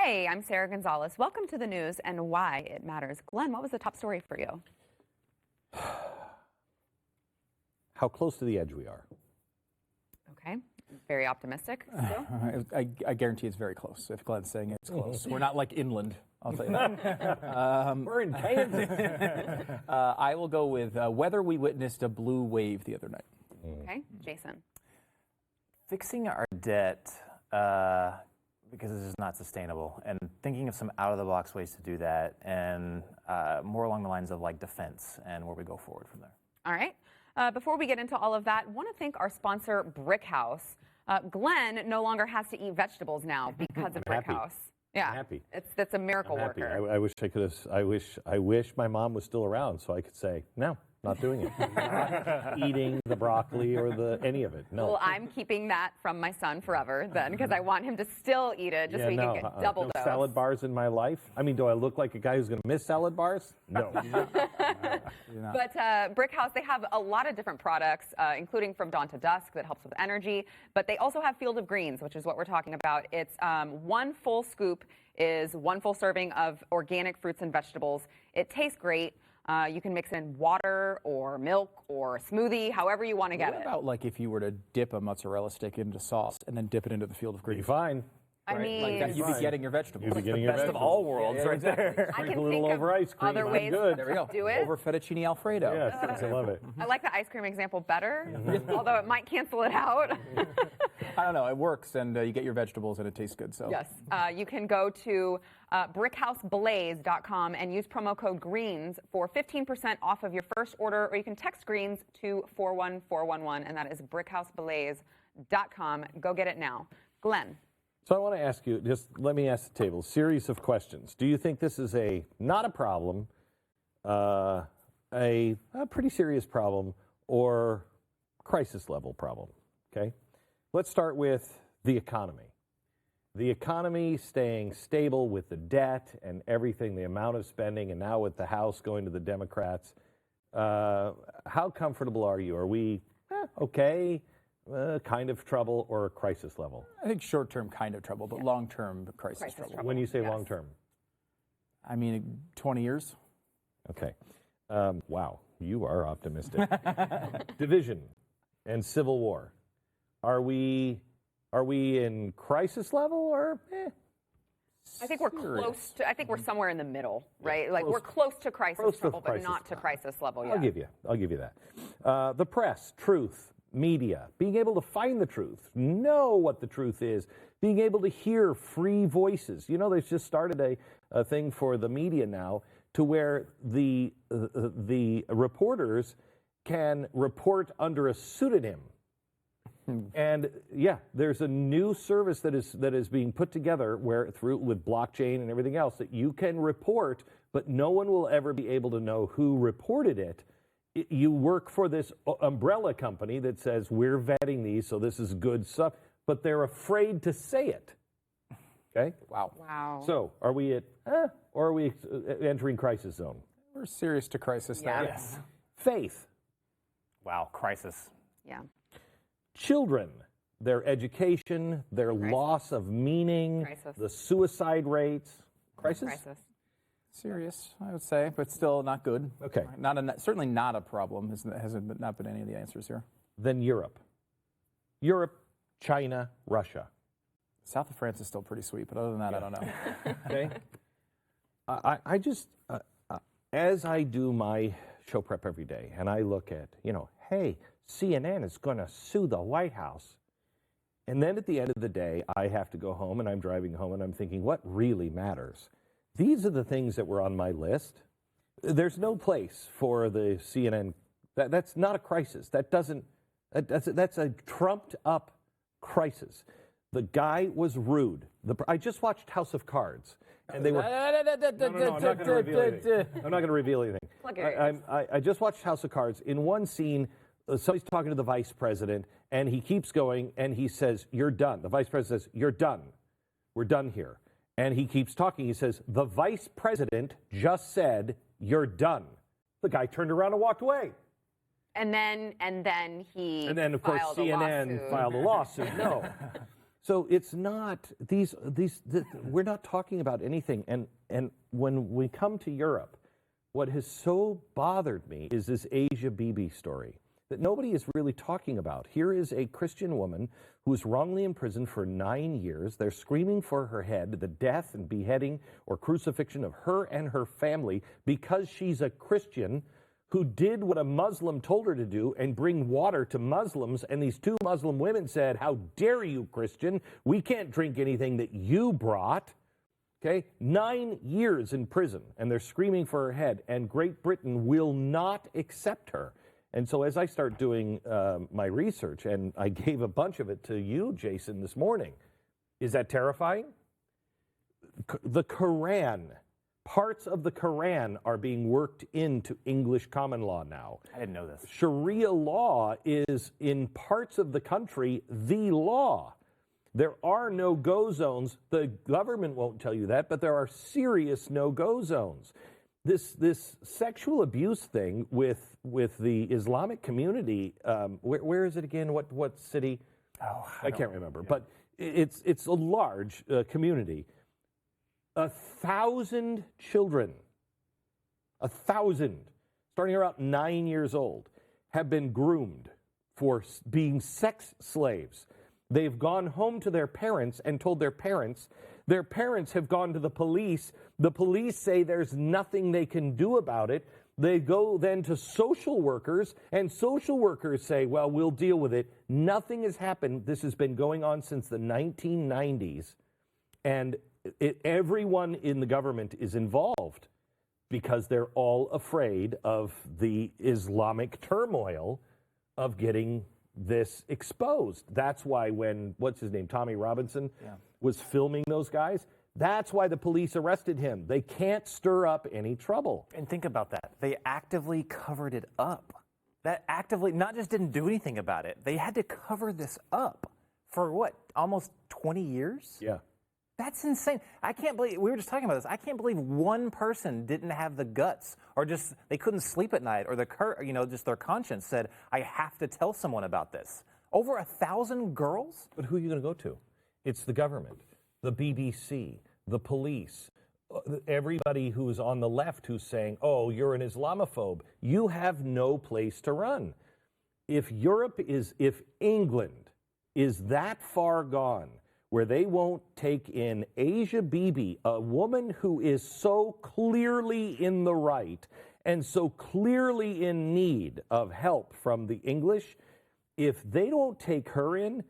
Hi, I'm Sarah Gonzalez. Welcome to the news and why it matters. Glenn, what was the top story for you? How close to the edge we are. Okay, very optimistic. Stu? I guarantee it's very close. If Glenn's saying it's close, we're not like inland. I'll tell you that. We're in Kansas. I will go with whether we witnessed a blue wave the other night. Okay, Jason. Fixing our debt because this is not sustainable, and thinking of some out-of-the-box ways to do that, and more along the lines of like defense and where we go forward from there. All right. Before we get into all of that, I want to thank our sponsor, Brick House. Glenn no longer has to eat vegetables now because of Brick House. Yeah, I'm happy. That's a miracle I'm happy. worker. I wish I could have. I wish my mom was still around so I could say no. Not doing it. Not eating the broccoli or any of it. No. Well, I'm keeping that from my son forever then because I want him to still eat it just so he can get double no dose. salad bars in my life. I mean, do I look like a guy who's going to miss salad bars? No. But Brick House, they have a lot of different products, including From Dawn to Dusk that helps with energy. But they also have Field of Greens, which is what we're talking about. It's one full scoop is one full serving of organic fruits and vegetables. It tastes great. You can mix in water or milk or a smoothie, however you want to get it. What about like if you were to dip a mozzarella stick into sauce and then dip it into the Field of Greens? Be fine. I mean, Like that, you'd be getting your vegetables. You'd be getting your Best of all worlds, right there. I Drink can a little think over of ice cream. other I'm ways good. There we go. to do it. Over fettuccine Alfredo. Yes, I love it. I like the ice cream example better, although it might cancel it out. I don't know. It works, and you get your vegetables, and it tastes good. So Yes. You can go to brickhouseblaze.com and use promo code GREENS for 15% off of your first order, or you can text GREENS to 41411, and that is brickhouseblaze.com. Go get it now. Glenn. So I want to ask you, just let me ask the table, series of questions. Do you think this is not a problem, a pretty serious problem, or crisis level problem? Okay. Let's start with the economy. The economy staying stable with the debt and everything, the amount of spending, and now with the House going to the Democrats. How comfortable are you? Are we okay, kind of trouble, or crisis level? I think short-term kind of trouble, but long-term crisis trouble. When you say long term? I mean, 20 years. Okay. Wow, you are optimistic. Division and civil war. Are we in crisis level or? I think we're close to. I think we're somewhere in the middle, right? Like we're close to crisis trouble, but not to crisis level yet. I'll give you that. The press, truth, media, being able to find the truth, know what the truth is, being able to hear free voices. You know, they've just started a thing for the media now to where the reporters can report under a pseudonym. And yeah, there's a new service that is being put together with blockchain and everything else that you can report, but no one will ever be able to know who reported it. You work for this umbrella company that says we're vetting these, so this is good stuff, but they're afraid to say it. Okay? Wow. So are we or are we entering crisis zone? We're serious to crisis now. Yes. Faith. Wow, crisis. Yeah. Children, their education, their loss of meaning, the suicide rates. Crisis? Serious, I would say, but still not good. Okay. Certainly not a problem. Hasn't not been any of the answers here. Then Europe. Europe, China, Russia. South of France is still pretty sweet, but other than that, I don't know. Okay. I just, as I do my show prep every day, and I look at, hey, CNN is going to sue the White House. And then at the end of the day, I have to go home, and I'm driving home, and I'm thinking, what really matters? These are the things that were on my list. There's no place for the CNN. That's not a crisis. That's a trumped up crisis. The guy was rude. I just watched House of Cards, and they were. No, I'm not going to reveal anything. I'm not going to reveal anything. I just watched House of Cards. In one scene, somebody's talking to the vice president, and he keeps going, and he says, "You're done." The vice president says, "You're done. We're done here." And he keeps talking. He says, "The vice president just said, you're done." The guy turned around and walked away. And then he. And then, of course, CNN filed a lawsuit. No. So it's not we're not talking about anything. And when we come to Europe, what has so bothered me is this Asia Bibi story that nobody is really talking about. Here is a Christian woman who was wrongly imprisoned for 9 years. They're screaming for her head, the death and beheading or crucifixion of her and her family because she's a Christian who did what a Muslim told her to do and bring water to Muslims. And these two Muslim women said, "How dare you, Christian? We can't drink anything that you brought." Okay, 9 years in prison, and they're screaming for her head, and Great Britain will not accept her. And so as I start doing my research, and I gave a bunch of it to you, Jason, this morning, is that terrifying? The Quran, parts of the Quran are being worked into English common law now. I didn't know this. Sharia law is, in parts of the country, the law. There are no-go zones. The government won't tell you that, but there are serious no-go zones. This sexual abuse thing with the Islamic community, where is it again? What city? Oh, I can't remember. Yeah. But it's a large community. 1,000 children, 1,000, starting around 9 years old, have been groomed for being sex slaves. They've gone home to their parents and told their parents have gone to the police. The police say there's nothing they can do about it. They go then to social workers, and social workers say, well, we'll deal with it. Nothing has happened. This has been going on since the 1990s, and everyone in the government is involved because they're all afraid of the Islamic turmoil of getting this exposed. That's why when, what's his name, Tommy Robinson, was filming those guys, that's why the police arrested him. They can't stir up any trouble. And think about that. They actively covered it up. That actively, not just didn't do anything about it, they had to cover this up for what, almost 20 years? Yeah. That's insane. I can't believe, we were just talking about this, I can't believe one person didn't have the guts, or just, they couldn't sleep at night, or just their conscience said, I have to tell someone about this. Over 1,000 girls? But who are you going to go to? It's the government, the BBC, the police, everybody who's on the left who's saying, oh, you're an Islamophobe. You have no place to run. If England is that far gone, where they won't take in Asia Bibi, a woman who is so clearly in the right and so clearly in need of help from the English, if they don't take her in,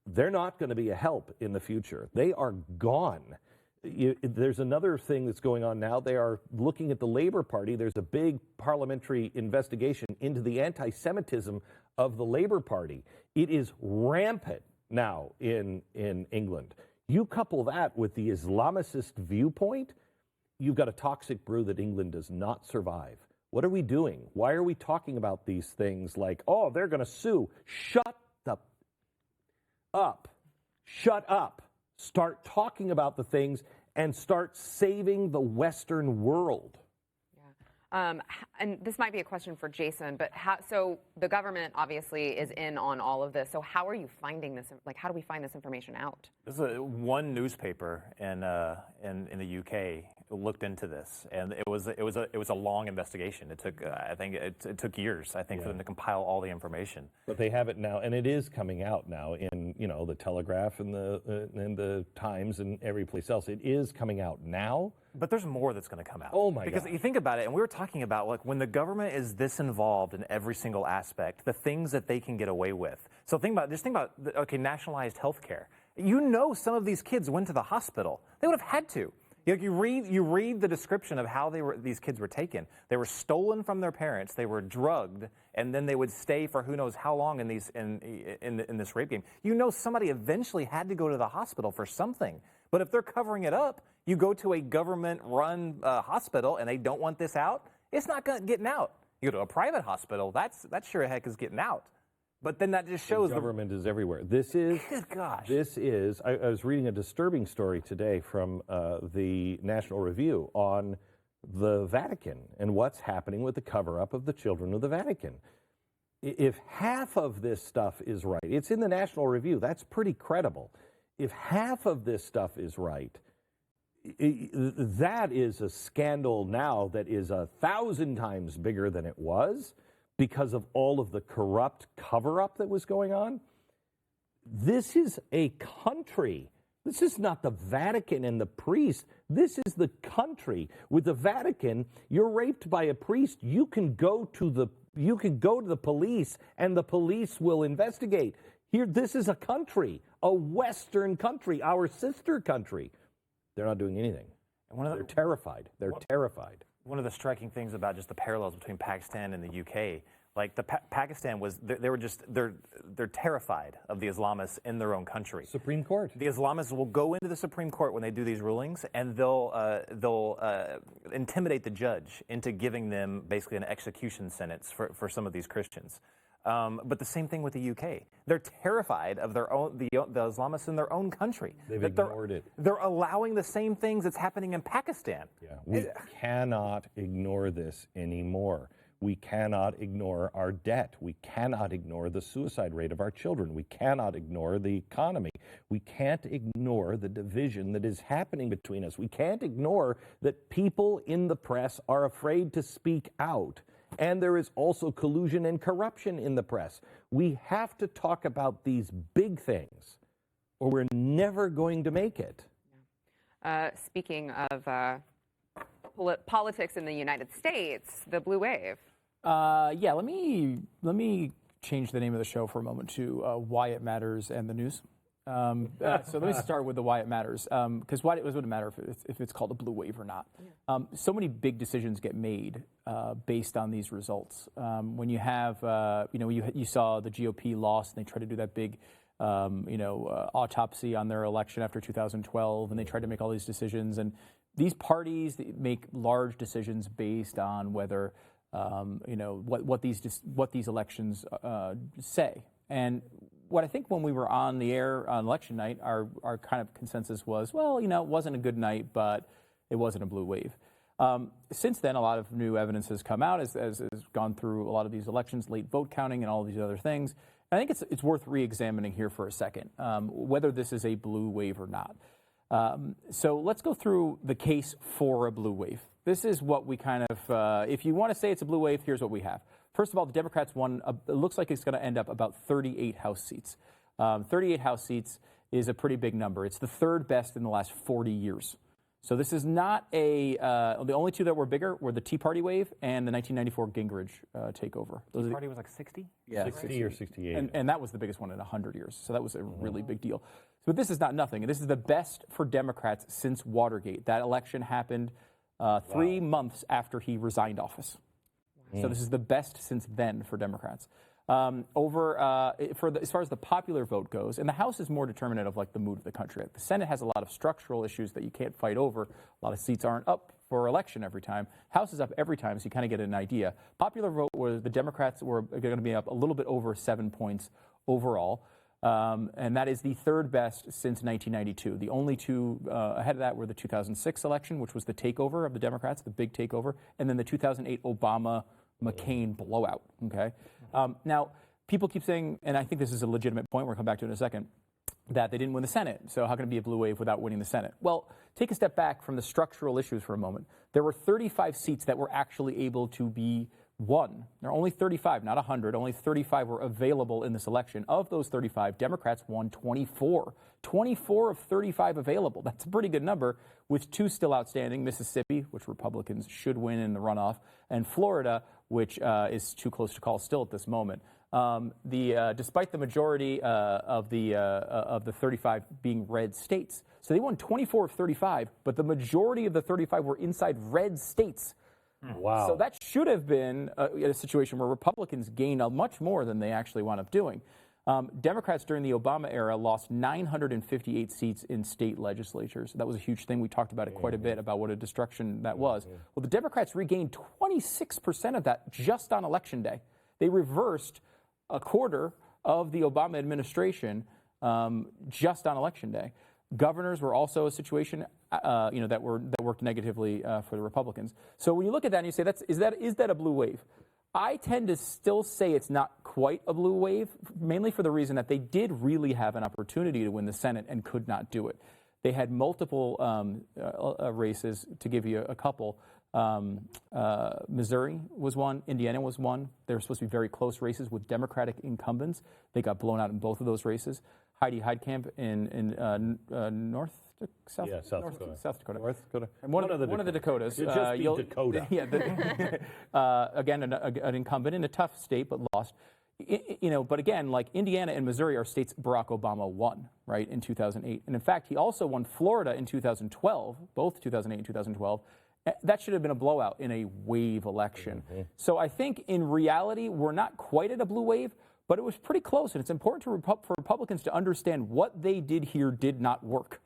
they're not going to be a help in the future. They are gone. There's another thing that's going on now. They are looking at the Labour Party. There's a big parliamentary investigation into the anti-Semitism of the Labour Party. It is rampant now in England. You couple that with the Islamicist viewpoint, you've got a toxic brew that England does not survive. What are we doing? Why are we talking about these things like, oh, they're going to sue? Shut up. Shut up. Start talking about the things and start saving the Western world. And this might be a question for Jason, but so the government obviously is in on all of this. So how are you finding this? Like, how do we find this information out? There's one newspaper in the UK looked into this, and it was a long investigation. It took it took years, I think, for them to compile all the information. But they have it now, and it is coming out now in the Telegraph and the Times and every place else. It is coming out now. But there's more that's going to come out. Oh my God. Because you think about it, and we were talking about like when the government is this involved in every single aspect, the things that they can get away with. So think about nationalized health care. Some of these kids went to the hospital. They would have had to. You read the description of how these kids were taken. They were stolen from their parents. They were drugged, and then they would stay for who knows how long in this rape game. Somebody eventually had to go to the hospital for something. But if they're covering it up, you go to a government-run hospital and they don't want this out, it's not getting out. You go to a private hospital, that sure heck is getting out. But then that just shows the government is everywhere. This is, good gosh. This is, I was reading a disturbing story today from the National Review on the Vatican and what's happening with the cover-up of the children of the Vatican. If half of this stuff is right, it's in the National Review, that's pretty credible. if half of this stuff is right, that is a scandal now that is 1,000 times bigger than it was because of all of the corrupt cover-up that was going on. This is a country. This is not the Vatican and the priest. This is the country. With the Vatican, you're raped by a priest, you can go to the police and the police will investigate. Here, this is a country, a Western country, our sister country. They're not doing anything. And they're terrified. They're terrified. One of the striking things about just the parallels between Pakistan and the UK, like Pakistan was, they're terrified of the Islamists in their own country. Supreme Court. The Islamists will go into the Supreme Court when they do these rulings, and they'll intimidate the judge into giving them basically an execution sentence for some of these Christians. But the same thing with the UK. They're terrified of their own the Islamists in their own country. They've ignored it. They're allowing the same things that's happening in Pakistan. Yeah, we cannot ignore this anymore. We cannot ignore our debt. We cannot ignore the suicide rate of our children. We cannot ignore the economy. We can't ignore the division that is happening between us. We can't ignore that people in the press are afraid to speak out. And there is also collusion and corruption in the press. We have to talk about these big things, or we're never going to make it. Speaking of politics in the United States, the blue wave. Yeah, let me change the name of the show for a moment to Why It Matters and the News. So let me start with the why it matters, because why it wouldn't matter if it's called a blue wave or not. So many big decisions get made based on these results. When you have, you saw the GOP lost, and they tried to do that big, autopsy on their election after 2012, and they tried to make all these decisions. And these parties make large decisions based on whether, what these elections say. And what I think when we were on the air on election night, our kind of consensus was, well, it wasn't a good night, but it wasn't a blue wave. Since then, a lot of new evidence has come out as gone through a lot of these elections, late vote counting and all of these other things. I think it's worth re-examining here for a second, whether this is a blue wave or not. So let's go through the case for a blue wave. This is what we kind of, if you want to say it's a blue wave, here's what we have. First of all, the Democrats won, it looks like it's going to end up about 38 House seats. 38 House seats is a pretty big number. It's the third best in the last 40 years. So this is not the only two that were bigger were the Tea Party wave and the 1994 Gingrich takeover. The Tea Party was like 60? Yeah. 60 or 68. And that was the biggest one in 100 years. So that was a really big deal. But this is not nothing. And this is the best for Democrats since Watergate. That election happened 3 months after he resigned office. So this is the best since then for Democrats. As far as the popular vote goes, and the House is more determinative of like the mood of the country. The Senate has a lot of structural issues that you can't fight over. A lot of seats aren't up for election every time. House is up every time, so you kind of get an idea. Popular vote was the Democrats were going to be up a little bit over 7 points overall. And that is the third best since 1992. The only two ahead of that were the 2006 election, which was the takeover of the Democrats, the big takeover, and then the 2008 Obama-McCain blowout. Okay. Now, people keep saying, and I think this is a legitimate point, we'll come back to it in a second, that they didn't win the Senate. So how can it be a blue wave without winning the Senate? Well, take a step back from the structural issues for a moment. There were 35 seats that were actually able to be won. There are only 35, not 100. Only 35 were available in this election. Of those 35, Democrats won 24. 24 of 35 available. That's a pretty good number, with two still outstanding, Mississippi, which Republicans should win in the runoff, and Florida, which is too close to call still at this moment. Despite the majority of the 35 being red states. So they won 24 of 35, but the majority of the 35 were inside red states. Wow. So that should have been a situation where Republicans gained much more than they actually wound up doing. Democrats during the Obama era lost 958 seats in state legislatures. That was a huge thing. We talked about it quite a bit, about what a destruction that was. Well, the Democrats regained 26% of that just on Election Day. They reversed a quarter of the Obama administration just on Election Day. Governors were also a situation, that worked negatively for the Republicans. So when you look at that and you say, is that a blue wave? I tend to still say it's not quite a blue wave, mainly for the reason that they did really have an opportunity to win the Senate and could not do it. They had multiple races, to give you a couple. Missouri was one, Indiana was one. They were supposed to be very close races with Democratic incumbents. They got blown out in both of those races. Heidi Heitkamp in South Dakota. North Dakota. One of the Dakotas. It'd just be Dakota. Yeah, again, an incumbent in a tough state, but lost. But again, like Indiana and Missouri are states Barack Obama won, right, in 2008. And in fact, he also won Florida in 2012, both 2008 and 2012. That should have been a blowout in a wave election. Mm-hmm. So I think in reality, we're not quite at a blue wave, but it was pretty close. And it's important for Republicans to understand what they did here did not work.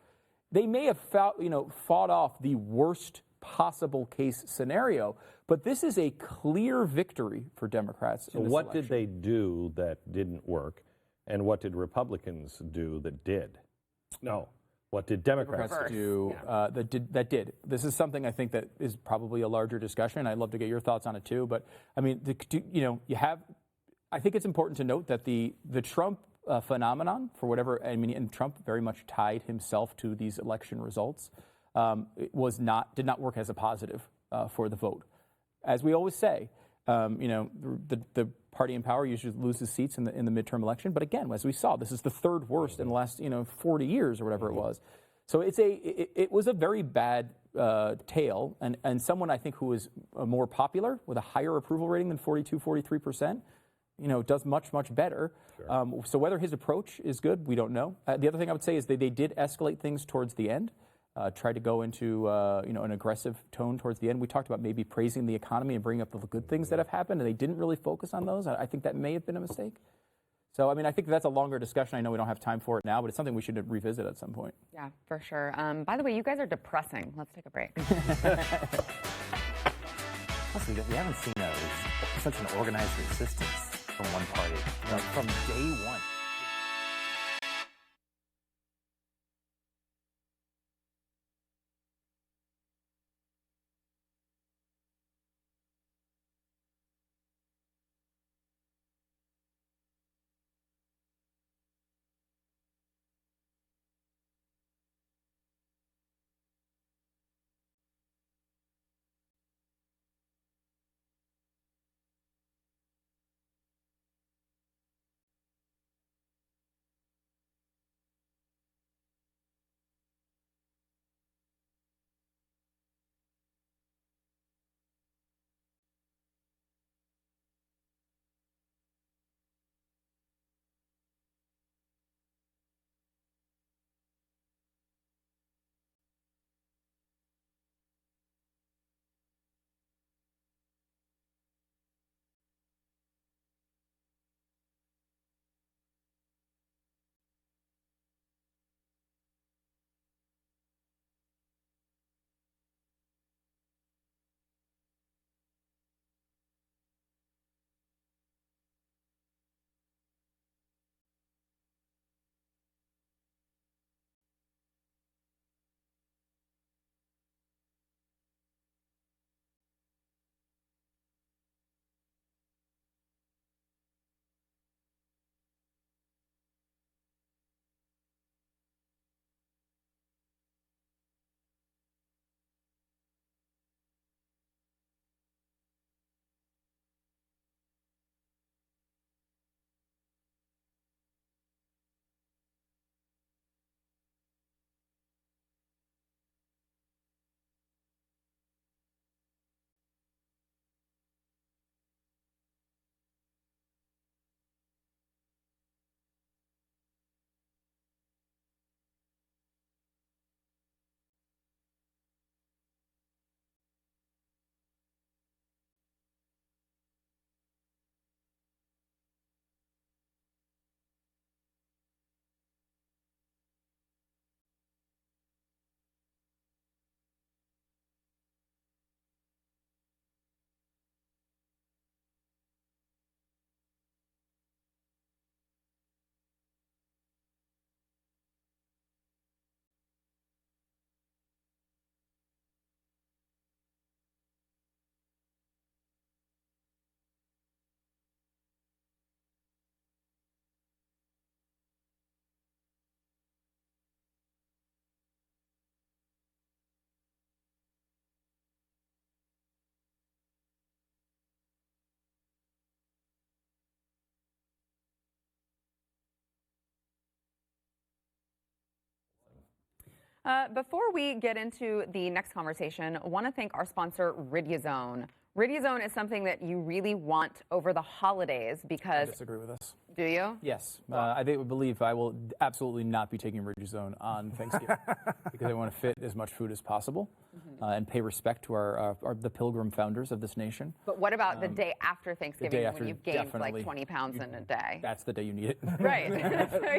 They may have fought off the worst possible case scenario, but this is a clear victory for Democrats. So what did they do that didn't work, and what did Republicans do that did? No. What did Democrats do that did? This is something I think that is probably a larger discussion. I'd love to get your thoughts on it too. But I mean, I think it's important to note that the Trump phenomenon, for whatever, and Trump very much tied himself to these election results, did not work as a positive for the vote. As we always say, the party in power usually loses seats in the midterm election. But again, as we saw, this is the third worst in the last 40 years or whatever it was. So it was a very bad tale, and someone I think who is more popular with a higher approval rating than 43%, does much better. Sure. So whether his approach is good, we don't know. The other thing I would say is they did escalate things towards the end. Tried to go into an aggressive tone towards the end. We talked about maybe praising the economy and bringing up the good things that have happened, and they didn't really focus on those. I think that may have been a mistake. So, I think that's a longer discussion. I know we don't have time for it now, but it's something we should revisit at some point. Yeah, for sure. By the way, you guys are depressing. Let's take a break. Listen, we haven't seen such an organized resistance from one party from day one. Before we get into the next conversation, I want to thank our sponsor, Riduzone. Riduzone is something that you really want over the holidays I because... disagree with this. Do you? Yes. I believe I will absolutely not be taking Riduzone on Thanksgiving because I want to fit as much food as possible and pay respect to the pilgrim founders of this nation. But what about the day after Thanksgiving when you've gained like definitely. 20 pounds in a day? That's the day you need it. Right.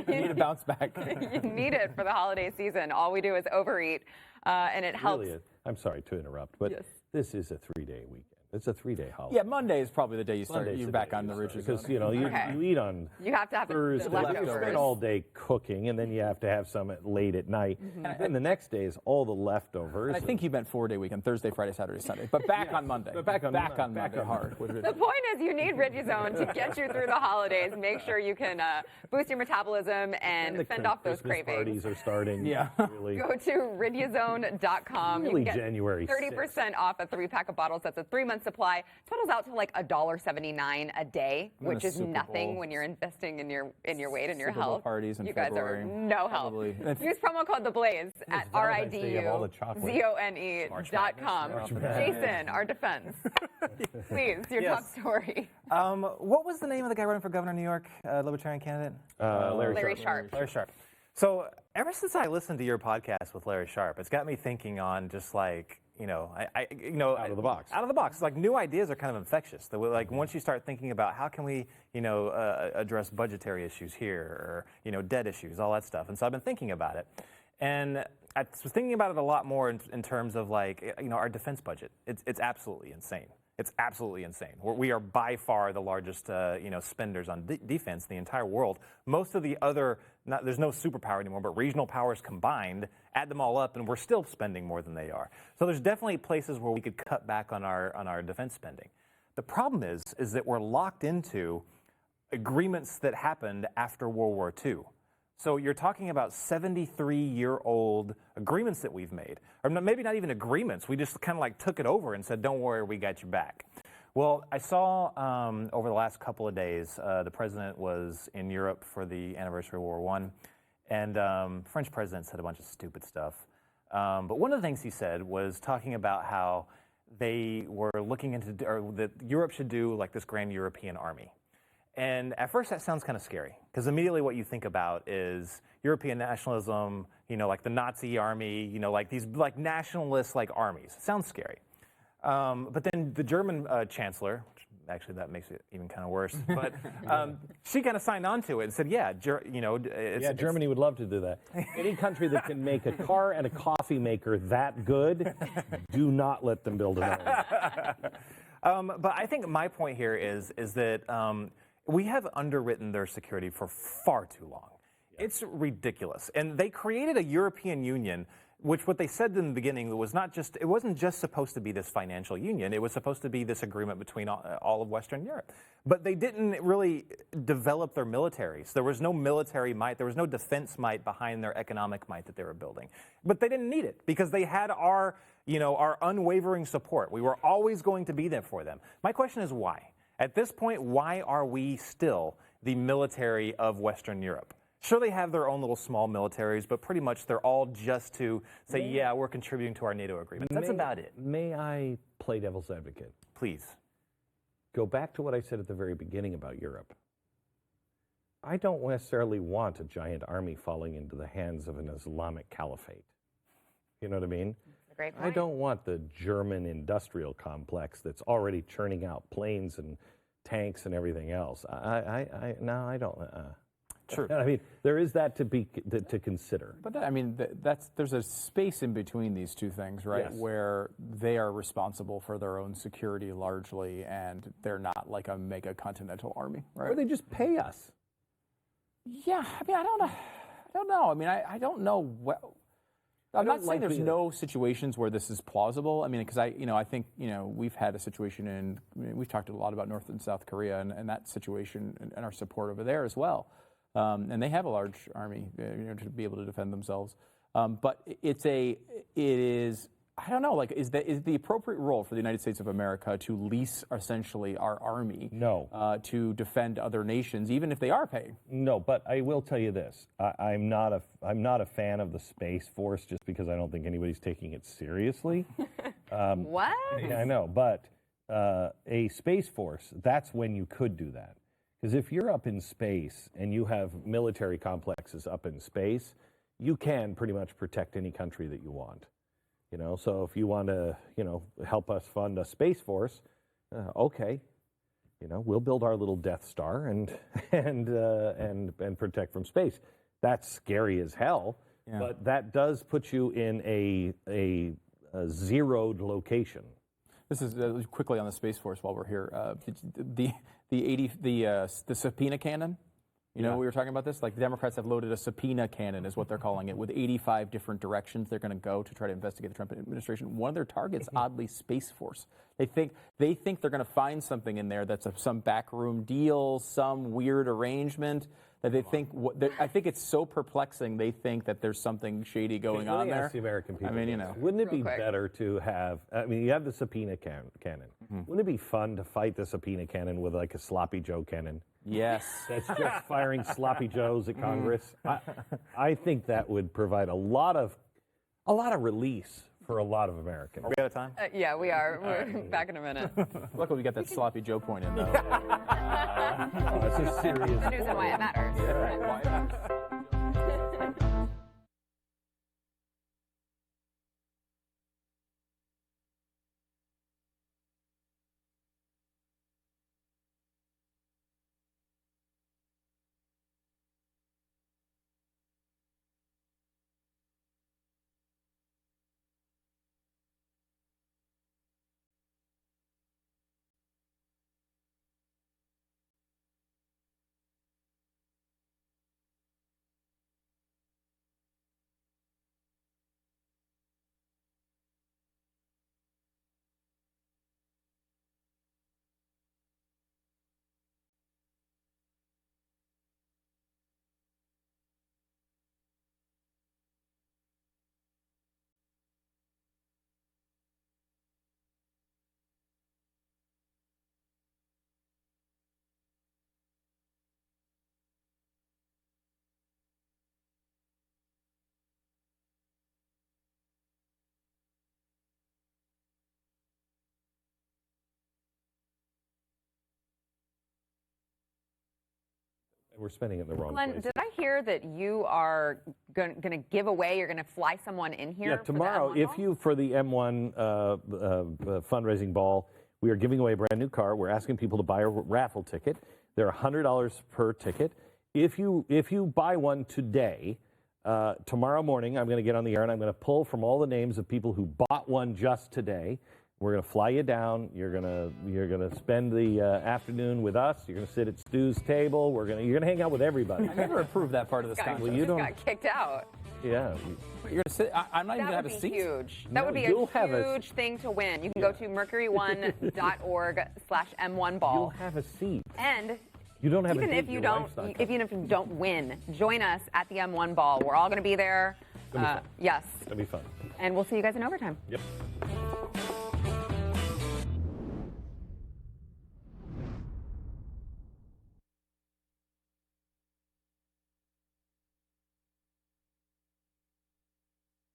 You need a bounce back. You need it for the holiday season. All we do is overeat, and it helps. Really, I'm sorry to interrupt, but Yes. this is a 3-day weekend. It's a 3-day holiday. Yeah, Monday is probably the day you start. Monday's You're the back day on the you start, Riduzone. because you eat on You have to have the Thursday. You leftovers. spend all day cooking, and then you have to have some late at night. And the next day is all the leftovers. I think you meant 4-day weekend: Thursday, Friday, Saturday, Sunday. But back on Monday. But back on Monday hard. The point is you need Riduzone to get you through the holidays. Make sure you can boost your metabolism and the fend off those Christmas cravings. parties are starting. Yeah. Really, Go to Riduzone.com. really you can get January 30% off a 3-pack of bottles. That's a 3-month supply. Totals out to like $1.79 a day, And then which a is Super nothing Bowl. when you're investing in your weight and your Super Bowl health. parties in you guys February. are no help. Probably. Use promo code The Blaze at Valentine's Day, you have all the chocolate. RIDUZONE.com. Jason, our defense. Please, your top story. What was the name of the guy running for governor of New York, Libertarian candidate? Larry Sharp. Larry Sharp. So ever since I listened to your podcast with Larry Sharp, it's got me thinking on just like, Out of the box. Out of the box. Like new ideas are kind of infectious. Like once you start thinking about how can we, address budgetary issues here or, debt issues, all that stuff. And so I've been thinking about it. And I was thinking about it a lot more in terms of like, our defense budget. It's absolutely insane. It's absolutely insane. We are by far the largest, spenders on defense in the entire world. Most of the other, there's no superpower anymore, but regional powers combined, add them all up, and we're still spending more than they are. So there's definitely places where we could cut back on our defense spending. The problem is that we're locked into agreements that happened after World War II. So you're talking about 73-year-old agreements that we've made. Or maybe not even agreements. We just kind of like took it over and said, don't worry, we got your back. Well, I saw over the last couple of days, the president was in Europe for the anniversary of World War I. And French president said a bunch of stupid stuff. But one of the things he said was talking about how they were looking into, or that Europe should do like this grand European army. And at first that sounds kind of scary, because immediately what you think about is European nationalism, like the Nazi army, like these like nationalist like armies. It sounds scary. But then the German chancellor, actually that makes it even kind of worse, but she kind of signed on to it and said, Germany would love to do that. Any country that can make a car and a coffee maker that good, do not let them build another one. But I think my point here is that we have underwritten their security for far too long. Yeah. It's ridiculous. And they created a European Union, which what they said in the beginning it wasn't just supposed to be this financial union. It was supposed to be this agreement between all of Western Europe. But they didn't really develop their militaries. There was no military might. There was no defense might behind their economic might that they were building. But they didn't need it because they had our unwavering support. We were always going to be there for them. My question is why? At this point, why are we still the military of Western Europe? Sure, they have their own little small militaries, but pretty much they're all just to say, we're contributing to our NATO agreement. That's about it. May I play devil's advocate? Please. Go back to what I said at the very beginning about Europe. I don't necessarily want a giant army falling into the hands of an Islamic caliphate. You know what I mean? Great point. I don't want the German industrial complex that's already churning out planes and tanks and everything else. I don't. True. I mean, there is that to consider. But there's a space in between these two things, right? Yes. Where they are responsible for their own security largely, and they're not like a mega continental army, right? Or they just pay us. Yeah, I don't know. I don't know what. I'm not saying there's no situations where this is plausible. Because I think we've had a situation we've talked a lot about North and South Korea and that situation and our support over there as well. And they have a large army, to be able to defend themselves. But it is I don't know. Like, is the appropriate role for the United States of America to lease essentially our army? No. To defend other nations, even if they are paying? No, but I will tell you this: I'm not a fan of the Space Force just because I don't think anybody's taking it seriously. What? Yeah, I know, but a Space Force, that's when you could do that. Because if you're up in space and you have military complexes up in space, you can pretty much protect any country that you want. You know, so if you want to, help us fund a Space Force, okay, we'll build our little Death Star and protect from space. That's scary as hell, but that does put you in a zeroed location. This is quickly on the Space Force while we're here. The subpoena cannon. We were talking about this? Like, the Democrats have loaded a subpoena cannon, is what they're calling it, with 85 different directions they're going to go to try to investigate the Trump administration. One of their targets, oddly, Space Force. They think they're going to find something in there that's some backroom deal, some weird arrangement that they think. I think it's so perplexing. They think that there's something shady going on there. Ask the American people. I mean, wouldn't it be better to have? I mean, you have the subpoena cannon. Wouldn't it be fun to fight the subpoena cannon with like a sloppy Joe cannon? Yes. That's just firing sloppy Joes at Congress. I think that would provide a lot of release for a lot of Americans. Are we out of time? Yeah, we are. We're back in a minute. Luckily, we got that sloppy Joe point in, though. That's a serious. The news and why it matters. We're spending it in the wrong Glenn, place. did I hear that you are going to give away, you're going to fly someone in here? Yeah, tomorrow, for the M1 fundraising ball, we are giving away a brand new car. We're asking people to buy a raffle ticket. They're $100 per ticket. If you buy one today, tomorrow morning, I'm going to get on the air and I'm going to pull from all the names of people who bought one just today. We're going to fly you down. You're gonna spend the afternoon with us. You're gonna sit at Stu's table. You're gonna hang out with everybody. I never approved that part of this concept. Well, you just got kicked out. Yeah. You're gonna sit. I'm not even gonna have a seat. Huge. That would be a huge thing to win. You can go to mercury1.org/M1ball. You'll have a seat. And you don't have even if you don't win, join us at the M1 ball. We're all going to be there. It's gonna be fun. Yes. It's gonna be fun. And we'll see you guys in overtime. Yep.